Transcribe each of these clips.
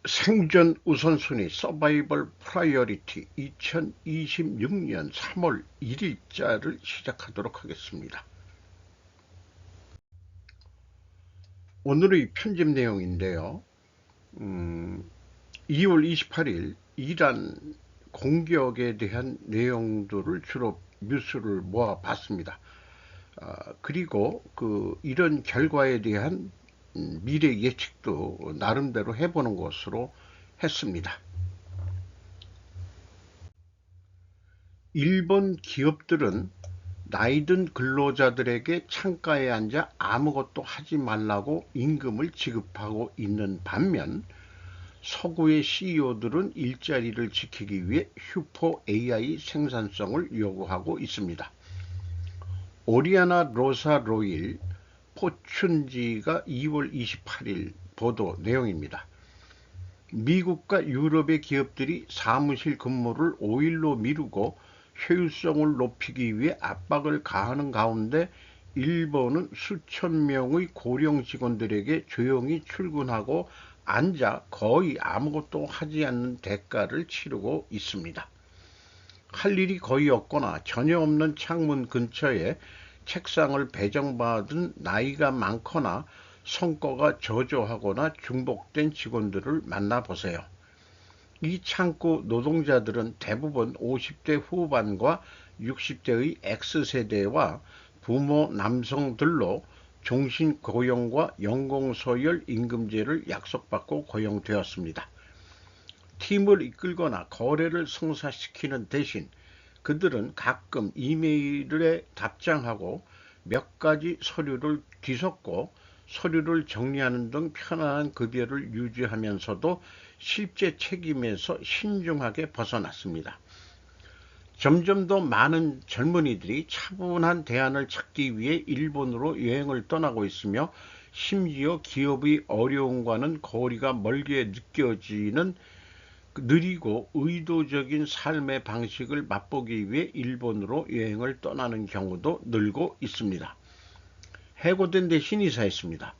생존 우선순위 서바이벌 프라이어리티 2026년 3월 1일자를 시작하도록 하겠습니다. 오늘의 편집 내용인데요. 2월 28일 이란 공격에 대한 내용들을 주로 뉴스를 모아봤습니다. 그리고 이런 결과에 대한 미래 예측도 나름대로 해보는 것으로 했습니다. 일본 기업들은 나이든 근로자들에게 창가에 앉아 아무것도 하지 말라고 임금을 지급하고 있는 반면 서구의 CEO들은 일자리를 지키기 위해 슈퍼 AI 생산성을 요구하고 있습니다. 오리아나 로사 로일 포춘지가 2월 28일 보도 내용입니다. 미국과 유럽의 기업들이 사무실 근무를 5일로 미루고 효율성을 높이기 위해 압박을 가하는 가운데 일본은 수천 명의 고령 직원들에게 조용히 출근하고 앉아 거의 아무것도 하지 않는 대가를 치르고 있습니다. 할 일이 거의 없거나 전혀 없는 창문 근처에 책상을 배정받은 나이가 많거나 성과가 저조하거나 중복된 직원들을 만나보세요. 이 창구 노동자들은 대부분 50대 후반과 60대의 X세대와 부모 남성들로 종신고용과 연공서열 임금제를 약속받고 고용되었습니다. 팀을 이끌거나 거래를 성사시키는 대신 그들은 가끔 이메일에 답장하고 몇 가지 서류를 뒤섞고 서류를 정리하는 등 편안한 급여를 유지하면서도 실제 책임에서 신중하게 벗어났습니다. 점점 더 많은 젊은이들이 차분한 대안을 찾기 위해 일본으로 여행을 떠나고 있으며 심지어 기업의 어려움과는 거리가 멀게 느껴지는 느리고 의도적인 삶의 방식을 맛보기 위해 일본으로 여행을 떠나는 경우도 늘고 있습니다. 해고된 데 신의사였습니다.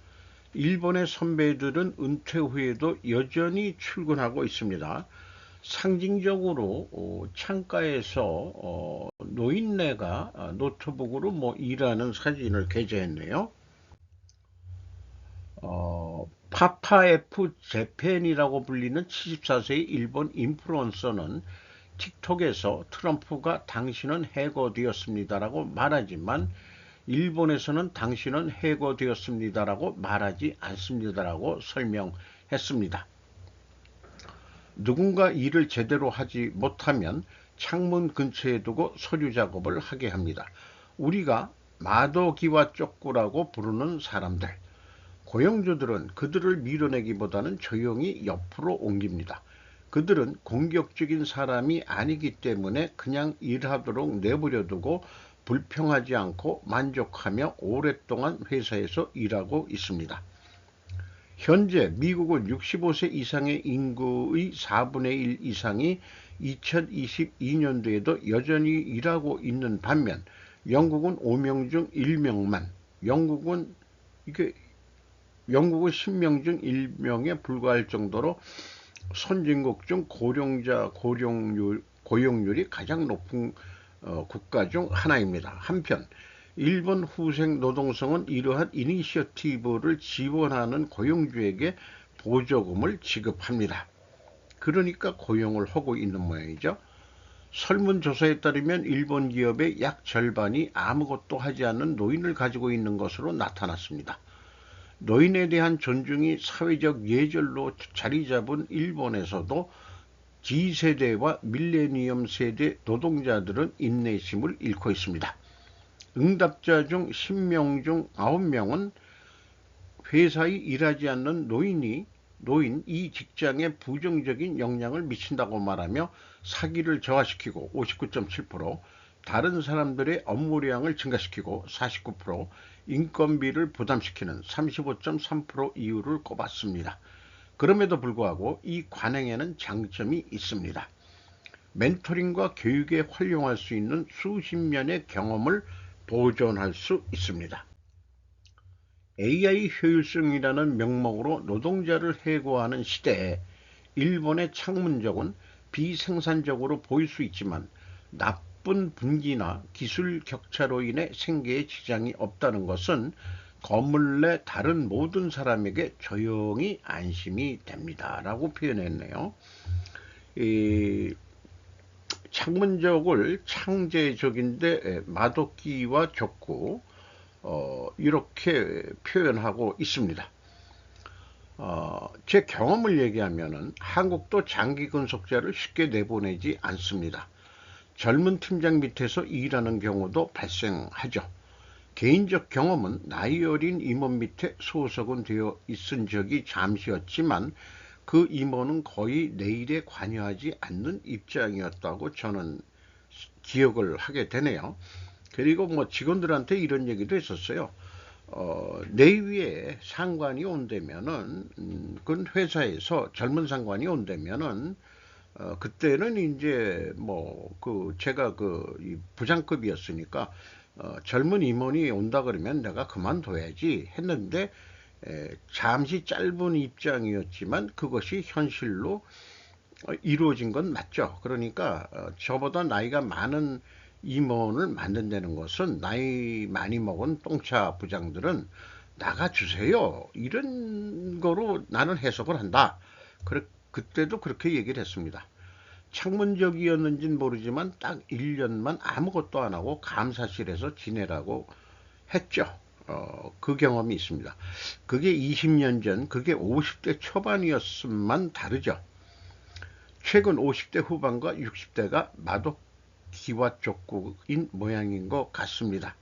일본의 선배들은 은퇴 후에도 여전히 출근하고 있습니다. 상징적으로 창가에서 노인네가 노트북으로 일하는 사진을 게재했네요. 파파F 재팬이라고 불리는 74세의 일본 인플루언서는 틱톡에서 트럼프가 당신은 해고되었습니다라고 말하지만 일본에서는 당신은 해고되었습니다라고 말하지 않습니다라고 설명했습니다. 누군가 일을 제대로 하지 못하면 창문 근처에 두고 서류 작업을 하게 합니다. 우리가 마도기와 쪽구라고 부르는 사람들. 고용주들은 그들을 밀어내기보다는 조용히 옆으로 옮깁니다. 그들은 공격적인 사람이 아니기 때문에 그냥 일하도록 내버려두고 불평하지 않고 만족하며 오랫동안 회사에서 일하고 있습니다. 현재 미국은 65세 이상의 인구의 4분의 1 이상이 2022년도에도 여전히 일하고 있는 반면 영국은 5명 중 1명만, 영국은 10명 중 1명에 불과할 정도로 선진국 중 고령자 고용률이 가장 높은 국가 중 하나입니다. 한편 일본 후생 노동성은 이러한 이니셔티브를 지원하는 고용주에게 보조금을 지급합니다. 그러니까 고용을 하고 있는 모양이죠. 설문조사에 따르면 일본 기업의 약 절반이 아무것도 하지 않는 노인을 가지고 있는 것으로 나타났습니다. 노인에 대한 존중이 사회적 예절로 자리 잡은 일본에서도 G세대와 밀레니엄 세대 노동자들은 인내심을 잃고 있습니다. 응답자 중 10명 중 9명은 회사에 일하지 않는 노인 이 직장에 부정적인 영향을 미친다고 말하며 사기를 저하시키고 59.7%, 다른 사람들의 업무량을 증가시키고 49%, 인건비를 부담시키는 35.3% 이유를 꼽았습니다. 그럼에도 불구하고 이 관행에는 장점이 있습니다. 멘토링과 교육에 활용할 수 있는 수십 년의 경험을 보존할 수 있습니다. AI 효율성이라는 명목으로 노동자를 해고하는 시대에 일본의 창문적은 비생산적으로 보일 수 있지만 나쁜 분기나 기술 격차로 인해 생계에 지장이 없다는 것은 건물 내 다른 모든 사람에게 조용히 안심이 됩니다. 라고 표현했네요. 이 창문적을 창제적인데 마도끼와 줬고 이렇게 표현하고 있습니다. 제 경험을 얘기하면은 한국도 장기 근속자를 쉽게 내보내지 않습니다. 젊은 팀장 밑에서 일하는 경우도 발생하죠. 개인적 경험은 나이 어린 임원 밑에 소속은 되어 있은 적이 잠시였지만 그 임원은 거의 내 일에 관여하지 않는 입장이었다고 저는 기억을 하게 되네요. 그리고 뭐 직원들한테 이런 얘기도 했었어요. 내 위에 상관이 온다면은, 그건 회사에서 젊은 상관이 온다면은, 그때는 이제 제가 부장급이었으니까, 젊은 임원이 온다 그러면 내가 그만둬야지 했는데, 잠시 짧은 입장이었지만 그것이 현실로 이루어진 건 맞죠. 그러니까 저보다 나이가 많은 임원을 만든다는 것은 나이 많이 먹은 똥차 부장들은 나가주세요. 이런 거로 나는 해석을 한다. 그때도 그렇게 얘기를 했습니다. 창문적이었는지는 모르지만 딱 1년만 아무것도 안 하고 감사실에서 지내라고 했죠. 그 경험이 있습니다. 그게 20년 전, 그게 50대 초반이었음만 다르죠. 최근 50대 후반과 60대가 마도키와 족국인 모양인 것 같습니다.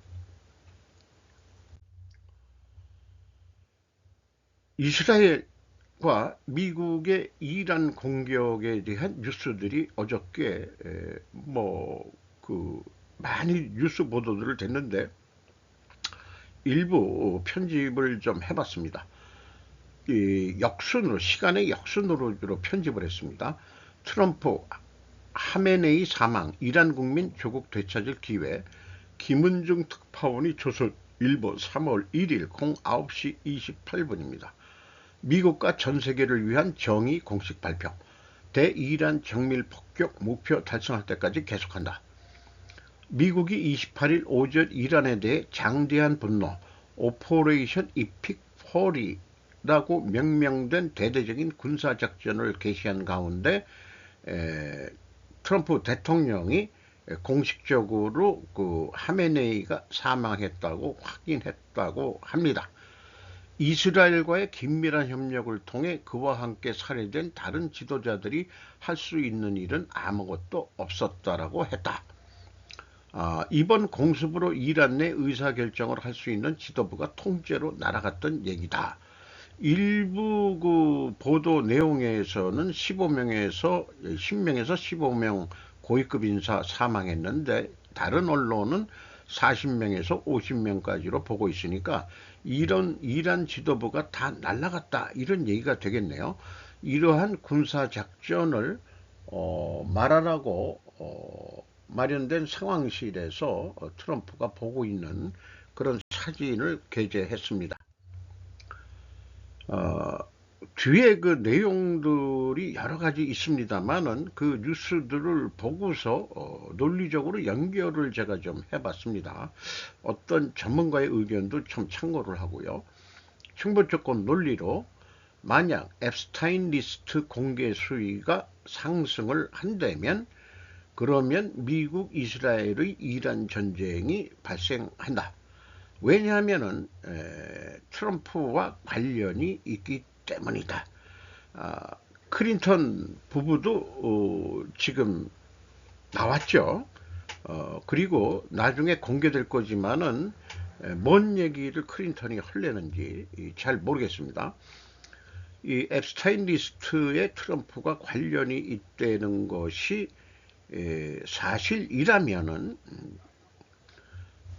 이스라엘과 미국의 이란 공격에 대한 뉴스들이 어저께 많이 뉴스 보도들을 됐는데 일부 편집을 좀 해봤습니다. 시간의 역순으로 편집을 했습니다. 트럼프 하메네이 사망, 이란 국민 조국 되찾을 기회, 김은중 특파원이 조선일보 3월 1일 09시 28분입니다. 미국과 전 세계를 위한 정의 공식 발표. 대이란 정밀 폭격 목표 달성할 때까지 계속한다. 미국이 28일 오전 이란에 대해 장대한 분노, 오퍼레이션 이픽 40라고 명명된 대대적인 군사작전을 개시한 가운데 트럼프 대통령이 공식적으로 하메네이가 사망했다고 확인했다고 합니다. 이스라엘과의 긴밀한 협력을 통해 그와 함께 살해된 다른 지도자들이 할 수 있는 일은 아무것도 없었다라고 했다. 이번 공습으로 이란 내 의사결정을 할 수 있는 지도부가 통째로 날아갔던 얘기다. 일부 보도 내용에서는 10명에서 15명 고위급 인사 사망했는데 다른 언론은 40명에서 50명까지로 보고 있으니까 이란 지도부가 다 날아갔다 이런 얘기가 되겠네요. 이러한 군사작전을 말하라고 마련된 상황실에서 트럼프가 보고 있는 그런 사진을 게재했습니다. 뒤에 그 내용들이 여러 가지 있습니다만은 그 뉴스들을 보고서 논리적으로 연결을 제가 좀 해봤습니다. 어떤 전문가의 의견도 좀 참고를 하고요. 충분조건 논리로 만약 앱스타인 리스트 공개 수위가 상승을 한다면 그러면 미국 이스라엘의 이란 전쟁이 발생한다. 왜냐하면은 트럼프와 관련이 있기 때문이다. 클린턴 부부도 지금 나왔죠. 그리고 나중에 공개될 거지만은 뭔 얘기를 클린턴이 하려는지 잘 모르겠습니다. 이 앱스타인 리스트에 트럼프가 관련이 있다는 것이 사실이라면은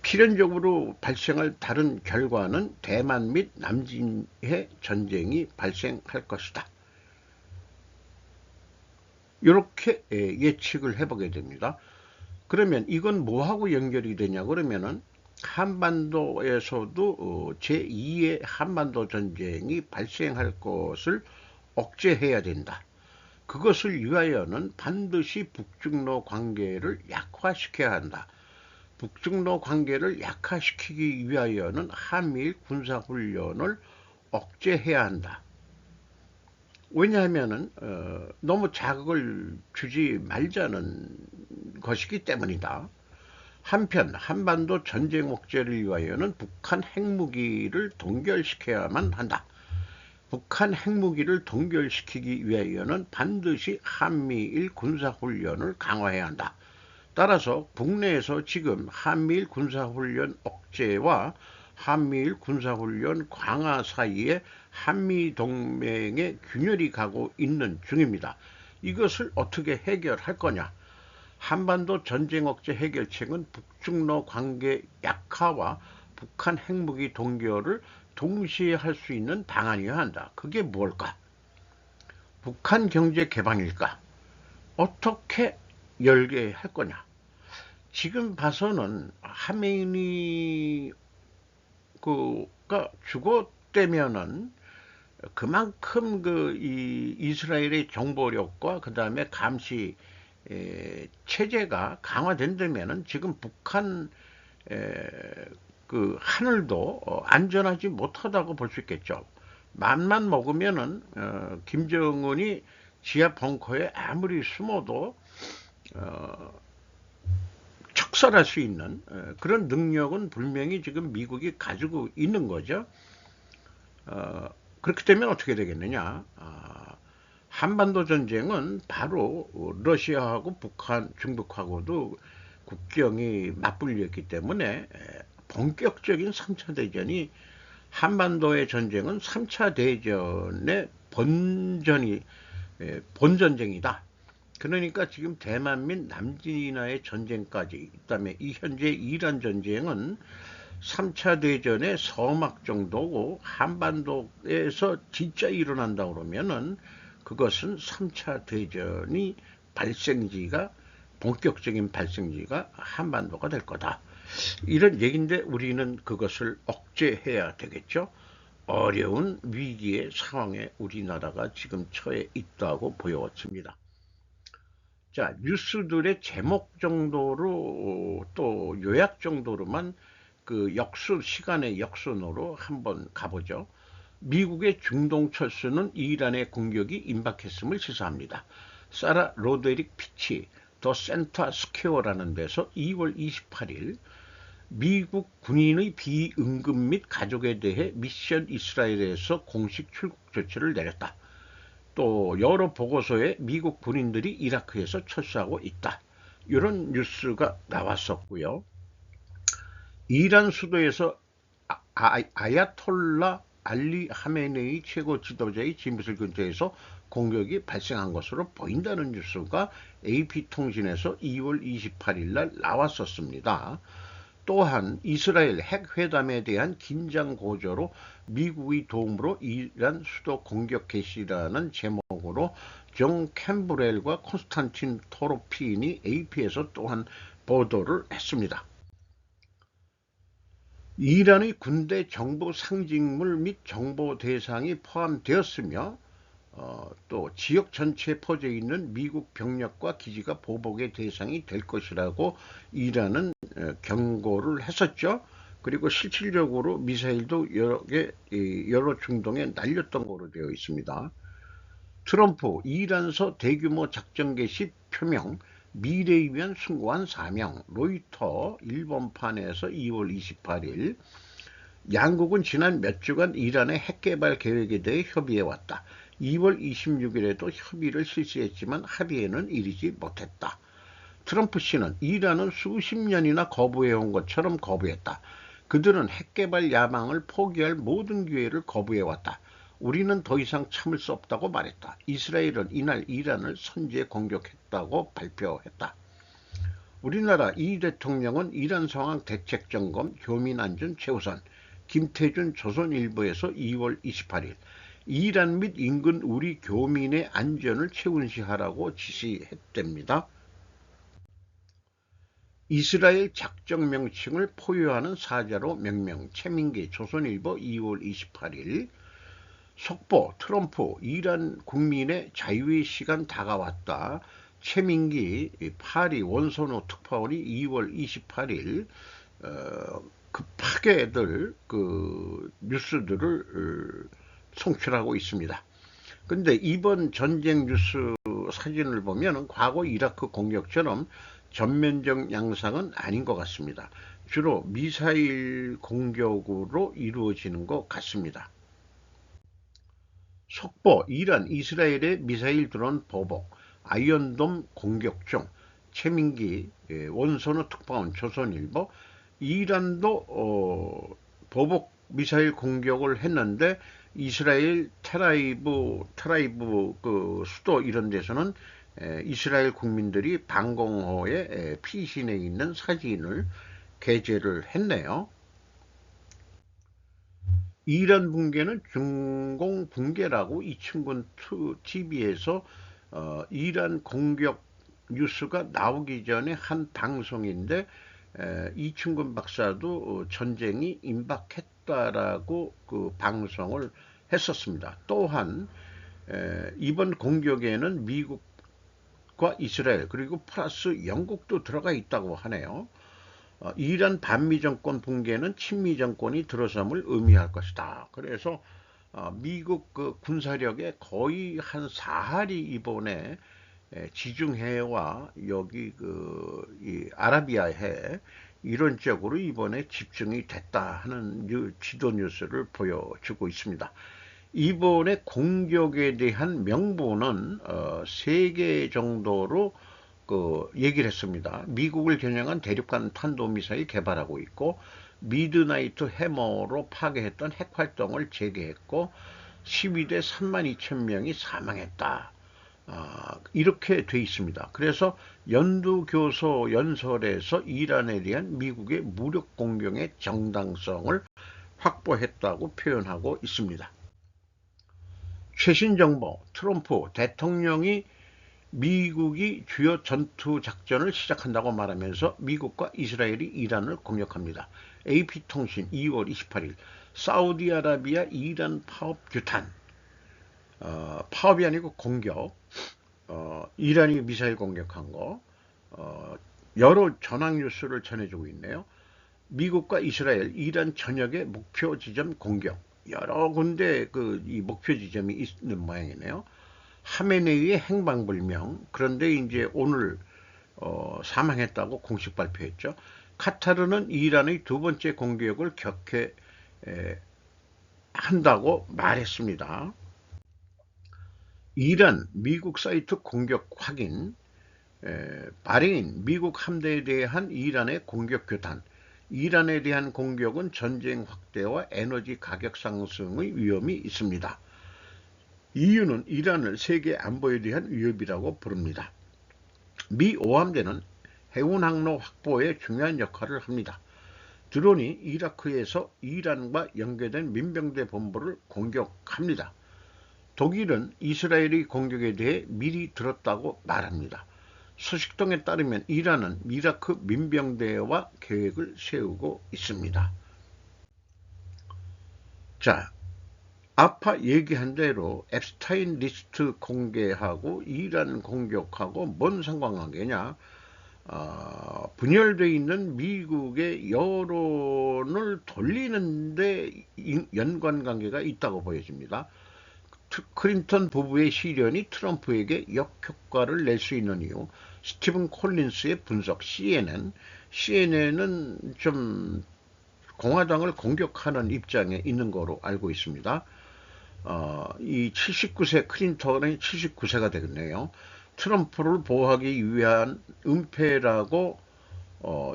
필연적으로 발생할 다른 결과는 대만 및 남진해 전쟁이 발생할 것이다. 이렇게 예측을 해보게 됩니다. 그러면 이건 뭐하고 연결이 되냐 그러면은 한반도에서도 제2의 한반도 전쟁이 발생할 것을 억제해야 된다. 그것을 위하여는 반드시 북중러 관계를 약화시켜야 한다. 북중러 관계를 약화시키기 위하여는 한미일 군사훈련을 억제해야 한다. 왜냐하면 너무 자극을 주지 말자는 것이기 때문이다. 한편 한반도 전쟁 억제를 위하여는 북한 핵무기를 동결시켜야만 한다. 북한 핵무기를 동결시키기 위하여는 반드시 한미일 군사훈련을 강화해야 한다. 따라서 국내에서 지금 한미일 군사훈련 억제와 한미일 군사훈련 강화 사이에 한미동맹의 균열이 가고 있는 중입니다. 이것을 어떻게 해결할 거냐? 한반도 전쟁 억제 해결책은 북중러 관계 약화와 북한 핵무기 동결을 동시에 할 수 있는 방안이어야 한다. 그게 뭘까? 북한 경제 개방일까? 어떻게 열게 할 거냐? 지금 봐서는 하메니가 죽었다면은 그만큼 이 이스라엘의 정보력과 그 다음에 감시 체제가 강화된다면은 지금 북한 그 하늘도 안전하지 못하다고 볼 수 있겠죠. 맘만 먹으면은 김정은이 지하 벙커에 아무리 숨어도 척살할 수 있는 그런 능력은 분명히 지금 미국이 가지고 있는 거죠. 그렇기 때문에 어떻게 되겠느냐? 한반도 전쟁은 바로 러시아하고 북한, 중국하고도 국경이 맞불렸기 때문에 본격적인 3차 대전이 한반도의 전쟁은 3차 대전의 본전쟁이다. 그러니까 지금 대만 및 남진아의 전쟁까지, 그다음에 이 현재 이란 전쟁은 3차 대전의 서막 정도고 한반도에서 진짜 일어난다 그러면은 그것은 3차 대전이 본격적인 발생지가 한반도가 될 거다. 이런 얘기인데 우리는 그것을 억제해야 되겠죠. 어려운 위기의 상황에 우리나라가 지금 처해 있다고 보여왔습니다. 자, 뉴스들의 제목 정도로 또 요약 정도로만 그 시간의 역순으로 한번 가보죠. 미국의 중동 철수는 이란의 공격이 임박했음을 시사합니다. 사라 로데릭 피치 더 센터 스퀘어라는 데서 2월 28일 미국 군인의 비응급 및 가족에 대해 미션 이스라엘에서 공식 출국 조치를 내렸다. 또 여러 보고서에 미국 군인들이 이라크에서 철수하고 있다. 이런 뉴스가 나왔었고요. 이란 수도에서 아야톨라 알리 하메네이 최고 지도자의 집무실 근처에서 공격이 발생한 것으로 보인다는 뉴스가 AP통신에서 2월 28일 날 나왔었습니다. 또한 이스라엘 핵회담에 대한 긴장 고조로 미국의 도움으로 이란 수도 공격 개시라는 제목으로 정 캠브렐과 콘스탄틴 토로핀이 AP에서 또한 보도를 했습니다. 이란의 군대 정보 상징물 및 정보 대상이 포함되었으며 또 지역 전체에 퍼져 있는 미국 병력과 기지가 보복의 대상이 될 것이라고 이란은 경고를 했었죠. 그리고 실질적으로 미사일도 여러 중동에 날렸던 것으로 되어 있습니다. 트럼프 이란서 대규모 작전 개시 표명, 미래를 위한 숭고한 사명, 로이터 일본판에서 2월 28일 양국은 지난 몇 주간 이란의 핵개발 계획에 대해 협의해왔다. 2월 26일에도 협의를 실시했지만 합의에는 이르지 못했다. 트럼프 씨는 이란은 수십 년이나 거부해온 것처럼 거부했다. 그들은 핵개발 야망을 포기할 모든 기회를 거부해왔다. 우리는 더 이상 참을 수 없다고 말했다. 이스라엘은 이날 이란을 선제 공격했다고 발표했다. 우리나라 이 대통령은 이란 상황 대책점검 교민안전 최우선 김태준 조선일보에서 2월 28일 이란 및 인근 우리 교민의 안전을 최우선시하라고 지시했답니다. 이스라엘 작정 명칭을 포효하는 사자로 명명 최민기 조선일보 2월 28일 속보, 트럼프, 이란 국민의 자유의 시간 다가왔다. 최민기 파리 원선호 특파원이 2월 28일 급하게들 그 뉴스들을 송출하고 있습니다. 근데 이번 전쟁 뉴스 사진을 보면 과거 이라크 공격처럼 전면적 양상은 아닌 것 같습니다. 주로 미사일 공격으로 이루어지는 것 같습니다. 속보, 이란, 이스라엘의 미사일 드론 보복, 아이언돔 공격 중. 최민기 원선호 특파원 조선일보. 이란도 보복 미사일 공격을 했는데 이스라엘 테라이브 그 수도 이런 데서는 이스라엘 국민들이 방공호에 피신해 있는 사진을 게재를 했네요. 이란 붕괴는 중공 붕괴라고 이층군 TV에서 이란 공격 뉴스가 나오기 전에 한 방송인데 이충근 박사도 전쟁이 임박했다라고 그 방송을 했었습니다. 또한 이번 공격에는 미국과 이스라엘 그리고 플러스 영국도 들어가 있다고 하네요. 이란 반미 정권 붕괴는 친미 정권이 들어섬을 의미할 것이다. 그래서 미국 그 군사력의 거의 한 4할이 이번에 지중해와 여기 이 아라비아해 이런 쪽으로 이번에 집중이 됐다 하는 지도 뉴스를 보여주고 있습니다. 이번에 공격에 대한 명분은 3개 정도로 얘기를 했습니다. 미국을 겨냥한 대륙간 탄도미사일 개발하고 있고, 미드나이트 해머로 파괴했던 핵활동을 재개했고, 12대 32,000명이 사망했다. 이렇게 돼 있습니다. 그래서 연두교소 연설에서 이란에 대한 미국의 무력 공격의 정당성을 확보했다고 표현하고 있습니다. 최신 정보, 트럼프 대통령이 미국이 주요 전투 작전을 시작한다고 말하면서 미국과 이스라엘이 이란을 공격합니다. AP통신 2월 28일 사우디아라비아 이란 파업 규탄, 파업이 아니고 공격, 이란이 미사일 공격한 거, 여러 전황 뉴스를 전해주고 있네요. 미국과 이스라엘, 이란 전역의 목표 지점 공격, 여러 군데 이 목표 지점이 있는 모양이네요. 하메네이의 행방불명. 그런데 이제 오늘 사망했다고 공식 발표했죠. 카타르는 이란의 두 번째 공격을 한다고 말했습니다. 이란 미국 사이트 공격 확인. 바레인 미국 함대에 대한 이란의 공격 규탄. 이란에 대한 공격은 전쟁 확대와 에너지 가격 상승의 위험이 있습니다. 이유는 이란을 세계 안보에 대한 위협이라고 부릅니다. 미 오함대는 해운 항로 확보에 중요한 역할을 합니다. 드론이 이라크에서 이란과 연계된 민병대 본부를 공격합니다. 독일은 이스라엘의 공격에 대해 미리 들었다고 말합니다. 소식통에 따르면 이란은 이라크 민병대와 계획을 세우고 있습니다. 자, 아까 얘기한 대로 앱스타인 리스트 공개하고 이란 공격하고 뭔 상관관계냐? 분열되어 있는 미국의 여론을 돌리는데 연관관계가 있다고 보여집니다. 클린턴 부부의 시련이 트럼프에게 역효과를 낼 수 있는 이유. 스티븐 콜린스의 분석. CNN은 좀 공화당을 공격하는 입장에 있는 거로 알고 있습니다. 이 79세 클린턴이 79세가 되겠네요. 트럼프를 보호하기 위한 은폐라고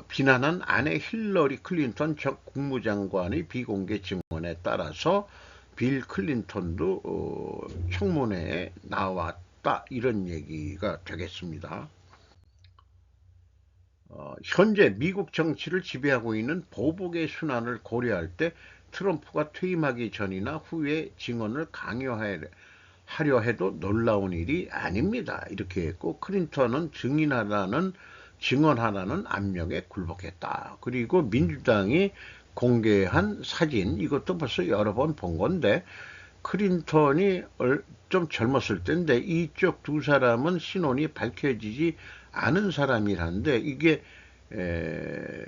비난한 아내 힐러리 클린턴 전 국무장관의 비공개 증언에 따라서 빌 클린턴도 청문회에 나왔다 이런 얘기가 되겠습니다. 현재 미국 정치를 지배하고 있는 보복의 순환을 고려할 때 트럼프가 퇴임하기 전이나 후에 증언을 강요하려 해도 놀라운 일이 아닙니다. 이렇게 했고, 클린턴은 증언하라는 압력에 굴복했다. 그리고 민주당이 공개한 사진, 이것도 벌써 여러 번 본 건데 클린턴이 좀 젊었을 때인데 이쪽 두 사람은 신원이 밝혀지지 않은 사람이라는데 이게 에,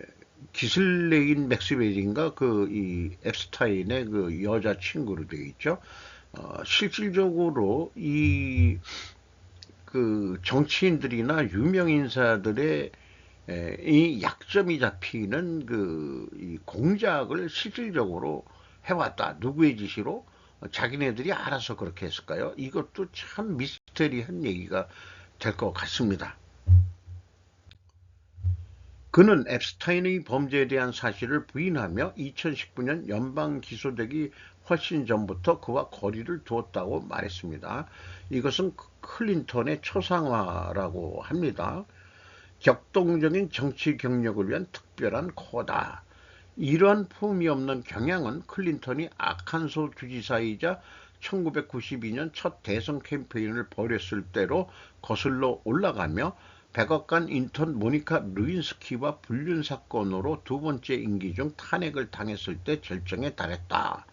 기슬레인 맥스웰인가 그 이 앱스타인의 그 여자 친구로 되어 있죠. 실질적으로 이 그 정치인들이나 유명 인사들의 이 약점이 잡히는 그이 공작을 실질적으로 해왔다. 누구의 지시로? 자기네들이 알아서 그렇게 했을까요? 이것도 참 미스터리한 얘기가 될 것 같습니다. 그는 앱스타인의 범죄에 대한 사실을 부인하며 2019년 연방 기소되기 훨씬 전부터 그와 거리를 두었다고 말했습니다. 이것은 클린턴의 초상화라고 합니다. 격동적인 정치 경력을 위한 특별한 코다. 이러한 품이 없는 경향은 클린턴이 아칸소 주지사이자 1992년 첫 대선 캠페인을 벌였을 때로 거슬러 올라가며 백악관 인턴 모니카 루인스키와 불륜 사건으로 두 번째 임기 중 탄핵을 당했을 때 절정에 달했다.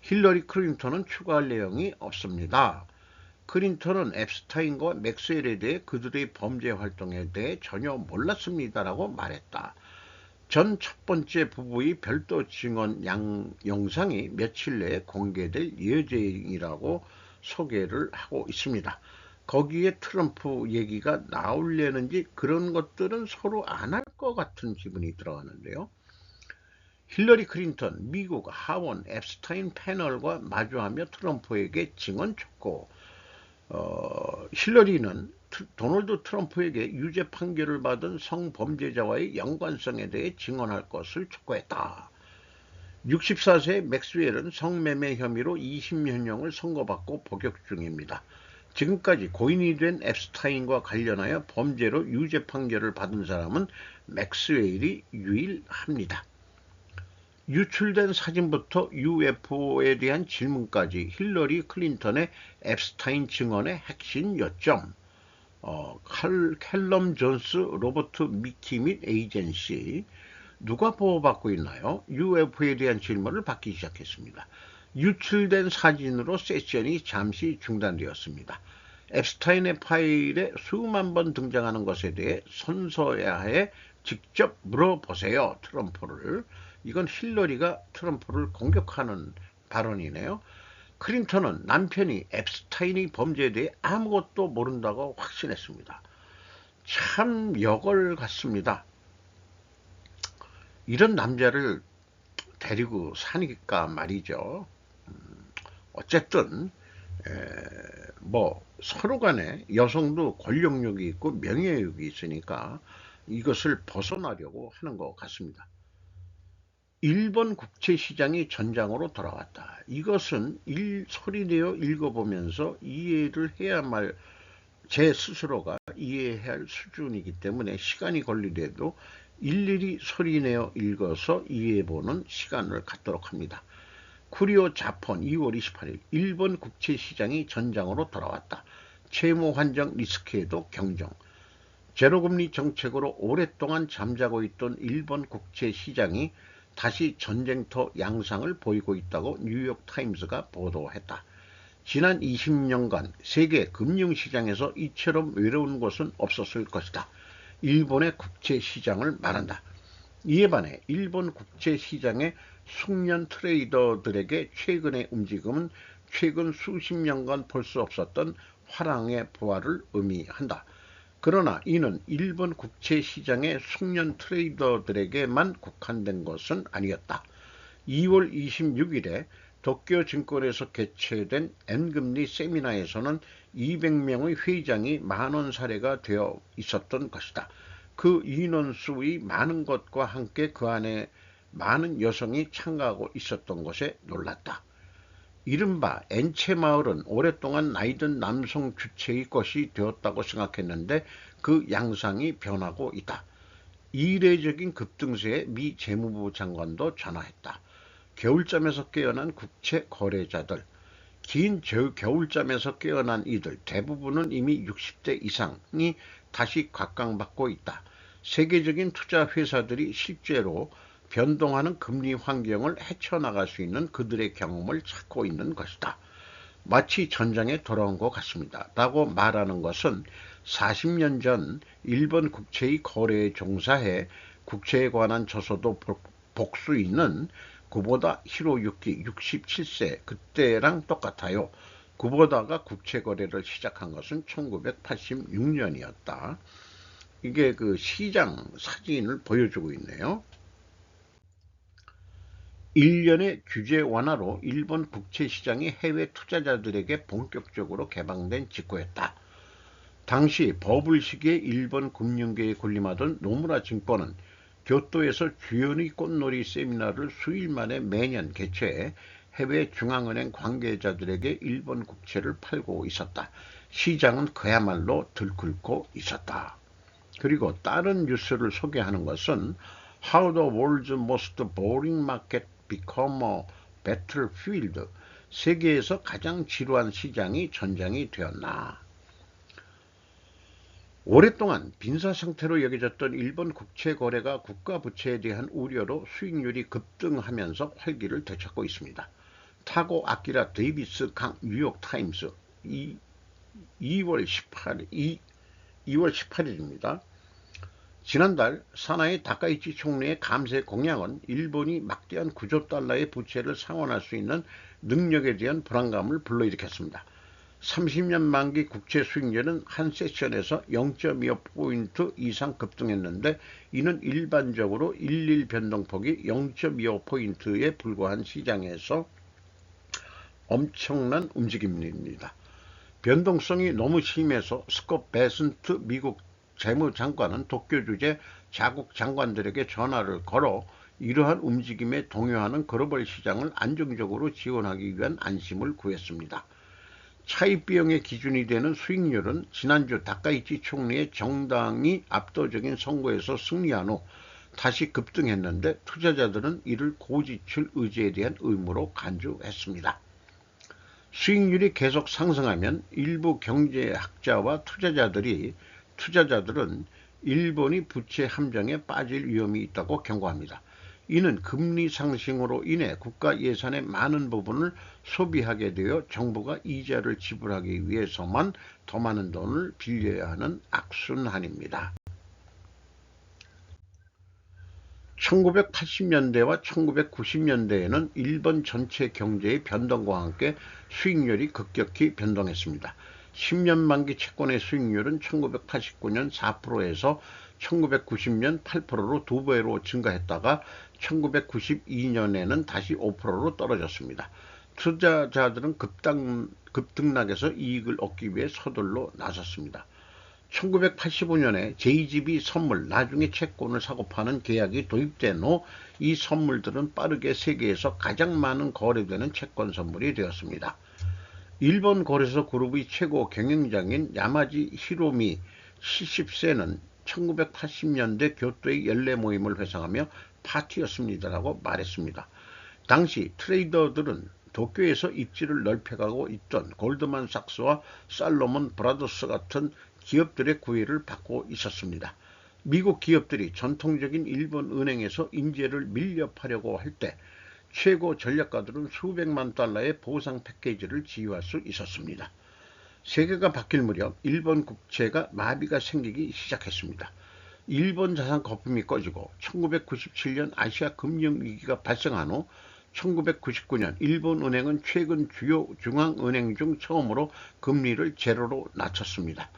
힐러리 클린턴은 추가할 내용이 없습니다. 클린턴은 앱스타인과 맥스웰에 대해 그들의 범죄 활동에 대해 전혀 몰랐습니다라고 말했다. 전 첫 번째 부부의 별도 증언 영상이 며칠 내에 공개될 예정이라고 소개를 하고 있습니다. 거기에 트럼프 얘기가 나오려는지 그런 것들은 서로 안 할 것 같은 기분이 들어가는데요. 힐러리 클린턴 미국 하원 앱스타인 패널과 마주하며 트럼프에게 증언 촉구. 힐러리는 도널드 트럼프에게 유죄 판결을 받은 성범죄자와의 연관성에 대해 증언할 것을 촉구했다. 64세 맥스웰은 성매매 혐의로 20년형을 선고받고 복역 중입니다. 지금까지 고인이 된 앱스타인과 관련하여 범죄로 유죄 판결을 받은 사람은 맥스웰이 유일합니다. 유출된 사진부터 UFO에 대한 질문까지 힐러리 클린턴의 앱스타인 증언의 핵심 요점. 캘럼 존스, 로버트 미키 및 에이전시. 누가 보호받고 있나요? UFO에 대한 질문을 받기 시작했습니다. 유출된 사진으로 세션이 잠시 중단되었습니다. 앱스타인의 파일에 수만 번 등장하는 것에 대해 선서야에 직접 물어보세요. 트럼프를. 이건 힐러리가 트럼프를 공격하는 발언이네요. 클린턴은 남편이 앱스타인의 범죄에 대해 아무것도 모른다고 확신했습니다. 참 역을 같습니다. 이런 남자를 데리고 사니까 말이죠. 어쨌든 뭐 서로 간에 여성도 권력욕이 있고 명예욕이 있으니까 이것을 벗어나려고 하는 것 같습니다. 일본 국채시장이 전장으로 돌아왔다. 이것은 소리내어 읽어보면서 이해를 해야만 제 스스로가 이해해야 할 수준이기 때문에 시간이 걸리더라도 일일이 소리내어 읽어서 이해해보는 시간을 갖도록 합니다. 쿠리오 자폰 2월 28일 일본 국채시장이 전장으로 돌아왔다. 채무 환정 리스크에도 경종. 제로금리 정책으로 오랫동안 잠자고 있던 일본 국채시장이 다시 전쟁터 양상을 보이고 있다고 뉴욕타임스가 보도했다. 지난 20년간 세계 금융시장에서 이처럼 외로운 곳은 없었을 것이다. 일본의 국채시장을 말한다. 이에 반해 일본 국채시장의 숙련 트레이더들에게 최근의 움직임은 최근 수십 년간 볼 수 없었던 화랑의 부활을 의미한다. 그러나 이는 일본 국채시장의 숙련 트레이더들에게만 국한된 것은 아니었다. 2월 26일에 도쿄증권에서 개최된 N금리 세미나에서는 200명의 회장이 만원 사례가 되어 있었던 것이다. 그 인원수의 많은 것과 함께 그 안에 많은 여성이 참가하고 있었던 것에 놀랐다. 이른바 엔체마을은 오랫동안 나이든 남성 주체의 것이 되었다고 생각했는데 그 양상이 변하고 있다. 이례적인 급등세에 미 재무부 장관도 전화했다. 겨울잠에서 깨어난 국채 거래자들. 긴 겨울잠에서 깨어난 이들 대부분은 이미 60대 이상이 다시 각광받고 있다. 세계적인 투자 회사들이 실제로 변동하는 금리 환경을 헤쳐나갈 수 있는 그들의 경험을 찾고 있는 것이다. 마치 전장에 돌아온 것 같습니다. 라고 말하는 것은 40년 전 일본 국채의 거래에 종사해 국채에 관한 저서도 복수 있는 구보다 히로유키 67세 그때랑 똑같아요. 구보다가 국채 거래를 시작한 것은 1986년이었다. 이게 그 시장 사진을 보여주고 있네요. 1년의 규제 완화로 일본 국채 시장이 해외 투자자들에게 본격적으로 개방된 직후였다. 당시 버블 시기에 일본 금융계에 군림하던 노무라 증권은 교토에서 주연의 꽃놀이 세미나를 수일 만에 매년 개최해 해외 중앙은행 관계자들에게 일본 국채를 팔고 있었다. 시장은 그야말로 들끓고 있었다. 그리고 다른 뉴스를 소개하는 것은 How the world's most boring market become a battlefield. 세계에서 가장 지루한 시장이 전장이 되었나. 오랫동안 빈사 상태로 여겨졌던 일본 국채 거래가 국가 부채에 대한 우려로 수익률이 급등하면서 활기를 되찾고 있습니다. 타고 아키라 데이비스 강 뉴욕 타임스 2월 18일입니다. 지난달 사나이 다카이치 총리의 감세 공약은 일본이 막대한 9조 달러의 부채를 상환할 수 있는 능력에 대한 불안감을 불러일으켰습니다. 30년 만기 국채 수익률은 한 세션에서 0.25포인트 이상 급등했는데 이는 일반적으로 일일 변동폭이 0.25포인트에 불과한 시장에서 엄청난 움직임입니다. 변동성이 너무 심해서 스콧 베슨트 미국 재무장관은 도쿄 주재 자국 장관들에게 전화를 걸어 이러한 움직임에 동요하는 글로벌 시장을 안정적으로 지원하기 위한 안심을 구했습니다. 차입 비용의 기준이 되는 수익률은 지난주 다카이치 총리의 정당이 압도적인 선거에서 승리한 후 다시 급등했는데 투자자들은 이를 고지출 의지에 대한 의무로 간주했습니다. 수익률이 계속 상승하면 일부 경제학자와 투자자들은 일본이 부채 함정에 빠질 위험이 있다고 경고합니다. 이는 금리 상승으로 인해 국가 예산의 많은 부분을 소비하게 되어 정부가 이자를 지불하기 위해서만 더 많은 돈을 빌려야 하는 악순환입니다. 1980년대와 1990년대에는 일본 전체 경제의 변동과 함께 수익률이 급격히 변동했습니다. 10년 만기 채권의 수익률은 1989년 4%에서 1990년 8%로 2배로 증가했다가 1992년에는 다시 5%로 떨어졌습니다. 투자자들은 급등락에서 이익을 얻기 위해 서둘러 나섰습니다. 1985년에 JGB 선물 나중에 채권을 사고 파는 계약이 도입된 후 이 선물들은 빠르게 세계에서 가장 많은 거래되는 채권 선물이 되었습니다. 일본 거래소 그룹의 최고 경영장인 야마지 히로미 70세는 1980년대 교토의 연례 모임을 회상하며 파티였습니다라고 말했습니다. 당시 트레이더들은 도쿄에서 입지를 넓혀가고 있던 골드만삭스와 살로몬 브라더스 같은 기업들의 구애를 받고 있었습니다. 미국 기업들이 전통적인 일본 은행에서 인재를 밀렵하려고 할 때 최고 전략가들은 수백만 달러의 보상 패키지를 지휘할 수 있었습니다. 세계가 바뀔 무렵 일본 국채가 마비가 생기기 시작했습니다. 일본 자산 거품이 꺼지고 1997년 아시아 금융위기가 발생한 후 1999년 일본은행은 최근 주요 중앙은행 중 처음으로 금리를 제로로 낮췄습니다.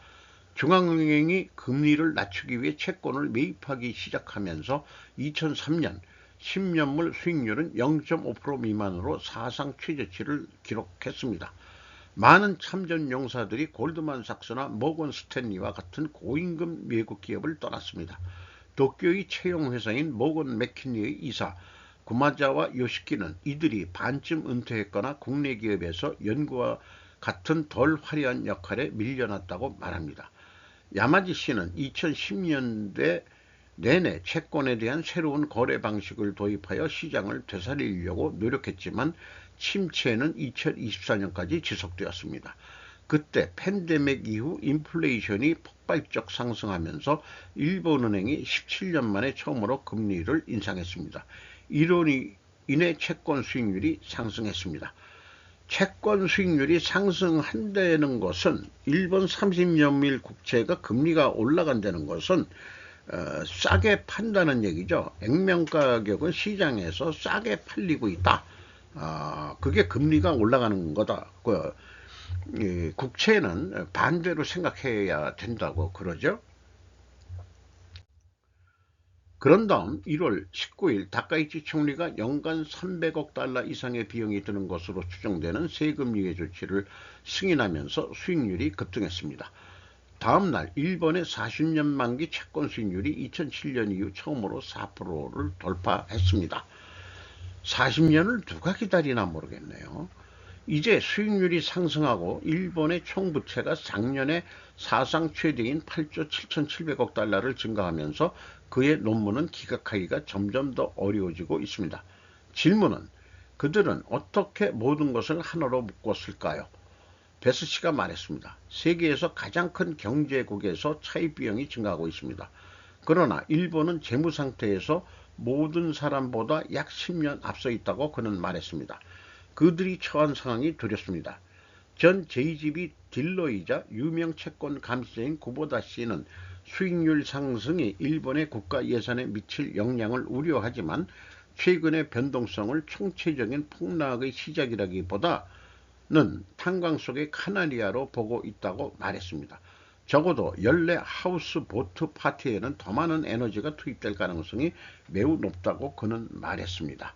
중앙은행이 금리를 낮추기 위해 채권을 매입하기 시작하면서 2003년 10년물 수익률은 0.5% 미만으로 사상 최저치를 기록했습니다. 많은 참전 용사들이 골드만삭스나 모건 스탠리와 같은 고임금 외국 기업을 떠났습니다. 도쿄의 채용 회사인 모건 맥킨리의 이사 구마자와 요시키는 이들이 반쯤 은퇴했거나 국내 기업에서 연구와 같은 덜 화려한 역할에 밀려났다고 말합니다. 야마지 씨는 2010년대 내내 채권에 대한 새로운 거래 방식을 도입하여 시장을 되살리려고 노력했지만 침체는 2024년까지 지속되었습니다. 그때 팬데믹 이후 인플레이션이 폭발적 상승하면서 일본은행이 17년 만에 처음으로 금리를 인상했습니다. 이로 인해 채권 수익률이 상승했습니다. 채권 수익률이 상승한다는 것은 일본 30년밀 국채가 금리가 올라간다는 것은 싸게 판다는 얘기죠. 액면 가격은 시장에서 싸게 팔리고 있다. 그게 금리가 올라가는 거다. 국채는 반대로 생각해야 된다고 그러죠. 그런 다음 1월 19일 다카이치 총리가 연간 300억 달러 이상의 비용이 드는 것으로 추정되는 세금 유예 조치를 승인하면서 수익률이 급등했습니다. 다음날 일본의 40년 만기 채권 수익률이 2007년 이후 처음으로 4%를 돌파했습니다. 40년을 누가 기다리나 모르겠네요. 이제 수익률이 상승하고 일본의 총부채가 작년에 사상 최대인 8조 7,700억 달러를 증가하면서 그의 논문은 기각하기가 점점 더 어려워지고 있습니다. 질문은 그들은 어떻게 모든 것을 하나로 묶었을까요? 베스 씨가 말했습니다. 세계에서 가장 큰 경제국에서 차입 비용이 증가하고 있습니다. 그러나 일본은 재무 상태에서 모든 사람보다 약 10년 앞서 있다고 그는 말했습니다. 그들이 처한 상황이 두렵습니다. 전 제2집이 딜러이자 유명 채권 감시자인 구보다 씨는 수익률 상승이 일본의 국가 예산에 미칠 영향을 우려하지만 최근의 변동성을 총체적인 폭락의 시작이라기보다는 탄광 속의 카나리아로 보고 있다고 말했습니다. 적어도 연례 하우스 보트 파티에는 더 많은 에너지가 투입될 가능성이 매우 높다고 그는 말했습니다.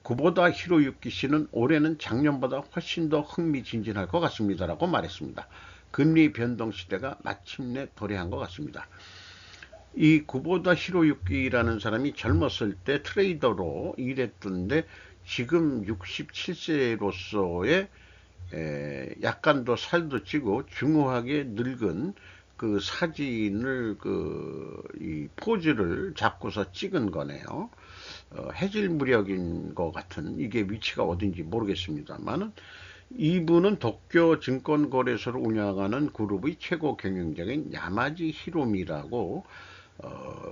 구보다 히로유키 씨는 올해는 작년보다 훨씬 더 흥미진진할 것 같습니다라고 말했습니다. 금리 변동 시대가 마침내 도래한 것 같습니다. 이 구보다 히로유키라는 사람이 젊었을 때 트레이더로 일했던데 지금 67세로서의 약간 더 살도 찌고 중후하게 늙은 그 사진을 이 포즈를 잡고서 찍은 거네요. 해질 무렵인 것 같은, 이게 위치가 어딘지 모르겠습니다만 이분은 도쿄 증권거래소를 운영하는 그룹의 최고 경영자인 야마지 히로미라고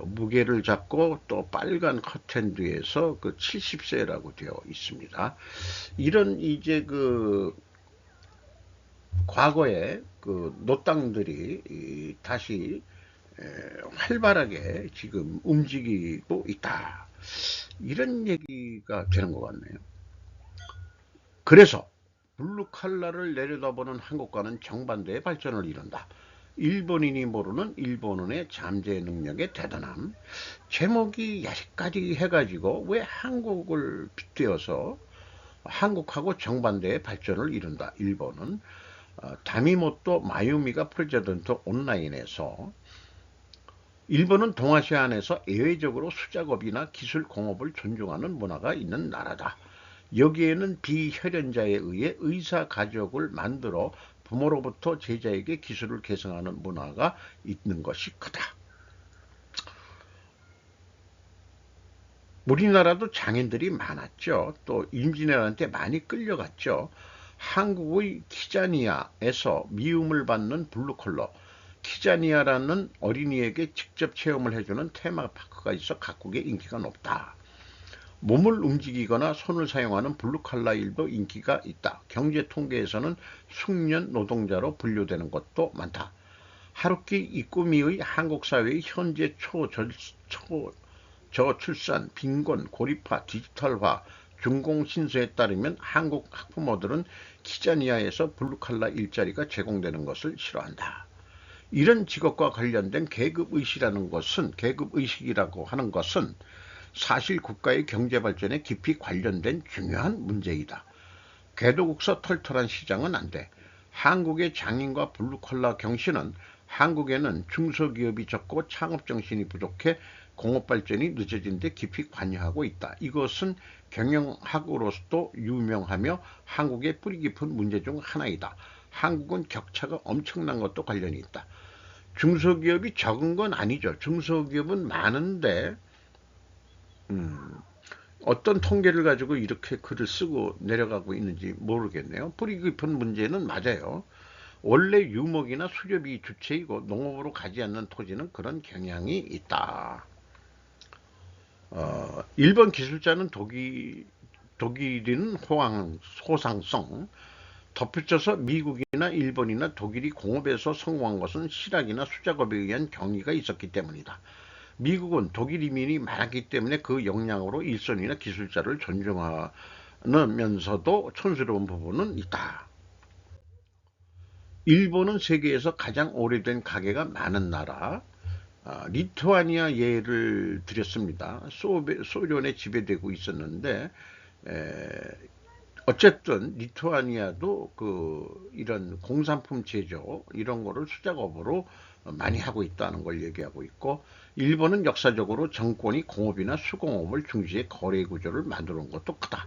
무게를 잡고 또 빨간 커튼 뒤에서 그 70세라고 되어 있습니다. 이런 이제 과거에 노땅들이 다시 활발하게 지금 움직이고 있다. 이런 얘기가 되는 것 같네요. 그래서 블루칼라를 내려다보는 한국과는 정반대의 발전을 이룬다. 일본인이 모르는 일본인의 잠재 능력의 대단함. 제목이 야식까지 해가지고 왜 한국을 빗대어서 한국하고 정반대의 발전을 이룬다. 일본은 다미모토 마유미가 프레지던트 온라인에서 일본은 동아시아 안에서 예외적으로 수작업이나 기술 공업을 존중하는 문화가 있는 나라다. 여기에는 비혈연자에 의해 의사 가족을 만들어 부모로부터 제자에게 기술을 계승하는 문화가 있는 것이 크다. 우리나라도 장인들이 많았죠. 또 임진왜란때 많이 끌려갔죠. 한국의 키자니아에서 미움을 받는 블루컬러, 키자니아라는 어린이에게 직접 체험을 해주는 테마파크가 있어 각국의 인기가 높다. 몸을 움직이거나 손을 사용하는 블루칼라 일도 인기가 있다. 경제 통계에서는 숙련 노동자로 분류되는 것도 많다. 하루키 이꾸미의 한국 사회의 현재 저출산, 빈곤, 고립화, 디지털화, 중공신수에 따르면 한국 학부모들은 키자니아에서 블루칼라 일자리가 제공되는 것을 싫어한다. 이런 직업과 관련된 계급의식이라고 하는 것은 사실 국가의 경제발전에 깊이 관련된 중요한 문제이다. 개도국서 털털한 시장은 안 돼. 한국의 장인과 블루컬러 경신은 한국에는 중소기업이 적고 창업정신이 부족해 공업발전이 늦어진 데 깊이 관여하고 있다. 이것은 경영학으로서도 유명하며 한국의 뿌리 깊은 문제 중 하나이다. 한국은 격차가 엄청난 것도 관련이 있다. 중소기업이 적은 건 아니죠. 중소기업은 많은데 어떤 통계를 가지고 이렇게 글을 쓰고 내려가고 있는지 모르겠네요. 뿌리 깊은 문제는 맞아요. 원래 유목이나 수렵이 주체이고 농업으로 가지 않는 토지는 그런 경향이 있다. 일본 기술자는 독일인 호상성. 덧붙여서 미국이나 일본이나 독일이 공업에서 성공한 것은 실학이나 수작업에 의한 경위가 있었기 때문이다. 미국은 독일 이민이 많았기 때문에 그 역량으로 일손이나 기술자를 존중하면서도 촌스러운 부분은 있다. 일본은 세계에서 가장 오래된 가게가 많은 나라. 리투아니아 예를 들였습니다. 소련에 지배되고 있었는데 어쨌든 리투아니아도 이런 공산품 제조 이런 거를 수작업으로 많이 하고 있다는 걸 얘기하고 있고, 일본은 역사적으로 정권이 공업이나 수공업을 중시해 거래 구조를 만들어 온 것도 크다.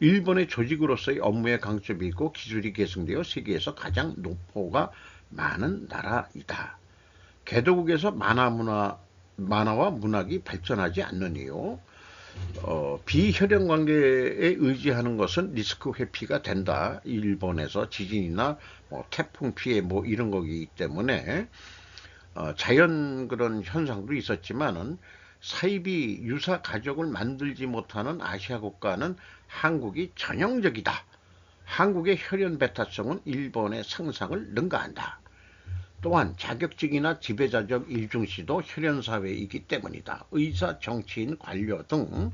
일본의 조직으로서의 업무의 강점이 있고 기술이 계승되어 세계에서 가장 노포가 많은 나라이다. 개도국에서 만화와 문학이 발전하지 않는 이유. 비혈연 관계에 의지하는 것은 리스크 회피가 된다. 일본에서 지진이나 태풍 피해 이런 거기 때문에 자연 그런 현상도 있었지만은 사이비 유사 가족을 만들지 못하는 아시아 국가는 한국이 전형적이다. 한국의 혈연 배타성은 일본의 상상을 능가한다. 또한 자격증이나 지배자적 일중시도 혈연사회이기 때문이다. 의사, 정치인, 관료 등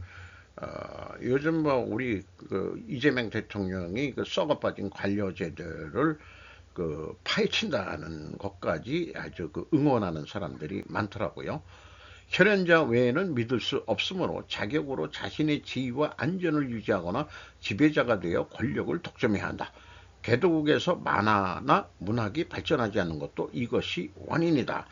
요즘 우리 이재명 대통령이 썩어 빠진 관료제들을 파헤친다는 것까지 아주 응원하는 사람들이 많더라고요. 혈연자 외에는 믿을 수 없으므로 자격으로 자신의 지위와 안전을 유지하거나 지배자가 되어 권력을 독점해야 한다. 개도국에서 만화나 문학이 발전하지 않는 것도 이것이 원인이다.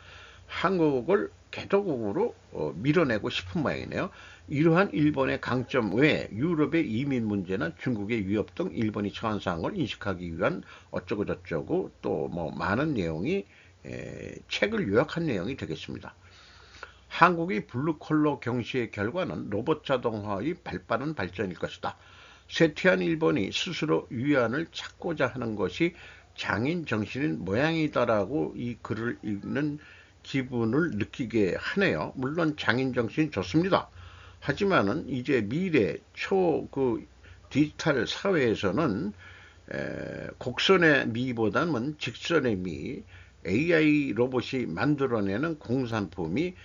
한국을 개도국으로 밀어내고 싶은 모양이네요. 이러한 일본의 강점 외에 유럽의 이민 문제나 중국의 위협 등 일본이 처한 사항을 인식하기 위한 어쩌고 저쩌고 또 많은 내용이 책을 요약한 내용이 되겠습니다. 한국의 블루컬러 경시의 결과는 로봇 자동화의 발빠른 발전일 것이다. 쇠퇴한 일본이 스스로 위안을 찾고자 하는 것이 장인 정신인 모양이다라고 이 글을 읽는 기분을 느끼게 하네요. 물론 장인 정신 좋습니다. 하지만은 이제 미래 디지털 사회에서는 곡선의 미보다는 직선의 미, AI 로봇이 만들어내는 공산품이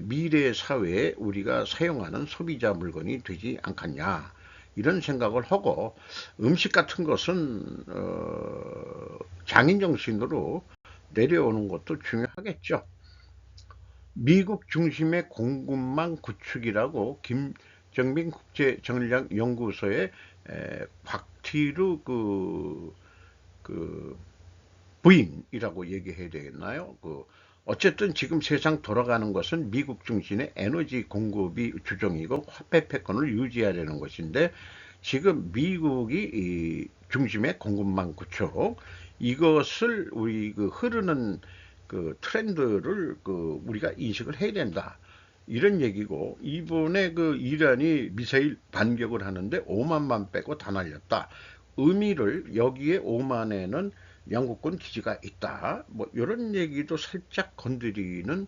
미래 사회에 우리가 사용하는 소비자 물건이 되지 않겠냐, 이런 생각을 하고, 음식 같은 것은 장인정신으로 내려오는 것도 중요하겠죠. 미국 중심의 공급망 구축이라고 김정민 국제전략연구소의 곽티루 그 부인이라고 얘기해야 되겠나요? 어쨌든 지금 세상 돌아가는 것은 미국 중심의 에너지 공급이 주종이고 화폐 패권을 유지하려는 것인데, 지금 미국이 중심의 공급망 구축, 이것을 우리 흐르는 트렌드를 우리가 인식을 해야 된다, 이런 얘기고, 이번에 이란이 미사일 반격을 하는데 5만만 빼고 다 날렸다. 의미를 여기에 5만에는 영국군 기지가 있다, 이런 얘기도 살짝 건드리는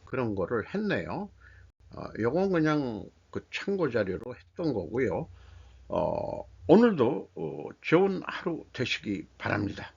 그런 거를 했네요. 요건 그냥 참고 자료로 했던 거고요. 오늘도 좋은 하루 되시기 바랍니다.